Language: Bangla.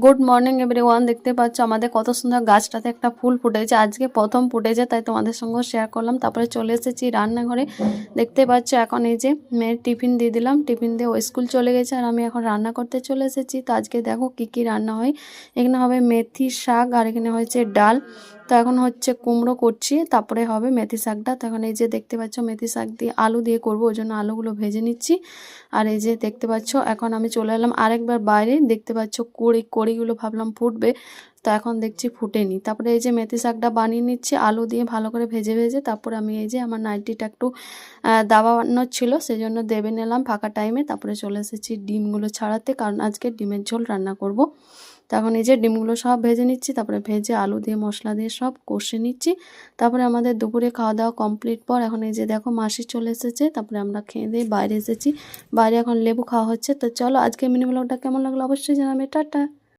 Good morning everyone. দেখতে পাচ্ছ আমাদের কত সুন্দর গাছটাতে একটা ফুল ফুটেছে, আজকে প্রথম ফুটেছে, তাই তোমাদের সঙ্গে শেয়ার করলাম। তারপরে চলে এসেছি রান্নাঘরে। দেখতে পাচ্ছ এখন এই যে মেয়ের টিফিন দিয়ে দিলাম, টিফিন দিয়ে ও স্কুল চলে গেছে আর আমি এখন রান্না করতে চলে এসেছি। তো আজকে দেখো কি কি রান্না হয়। এখানে হবে মেথি শাক আর এখানে হয়েছে ডাল। তো এখন হচ্ছে কুমড়ো করছি, তারপরে হবে মেথি শাকটা। তো এখন এই যে দেখতে পাচ্ছ মেথি শাক দিয়ে আলু দিয়ে করবো, ওই জন্য আলুগুলো ভেজে নিচ্ছি। আর এই যে দেখতে পাচ্ছ এখন আমি চলে এলাম আরেকবার বাইরে। দেখতে পাচ্ছ কড়িগুলো ভাবলাম ফুটবে, তো এখন দেখছি ফুটেনি। তারপরে এই যে মেথি শাকটা বানিয়ে নিচ্ছি আলু দিয়ে ভালো করে ভেজে ভেজে। তারপরে আমি এই যে আমার নাইটিটা একটু দাবানোর ছিল, সেই জন্য দেবে নিলাম ফাঁকা টাইমে। তারপরে চলে এসেছি ডিমগুলো ছাড়াতে, কারণ আজকে ডিমের ঝোল রান্না করব। তো এখন এই যে ডিমগুলো সব ভেজে নিচ্ছি, তারপরে ভেজে আলু দিয়ে মশলা দিয়ে সব কষে নিচ্ছি। তারপরে আমাদের দুপুরে খাওয়া দাওয়া কমপ্লিট পর এখন এই যে দেখো মাসি চলে এসেছে, তারপরে আমরা খেয়ে দিয়ে বাইরে এসেছি। বাইরে এখন লেবু খাওয়া হচ্ছে। তো চলো আজকে মিনি ব্লগটা কেমন লাগলো অবশ্যই জানাবে। টাটা।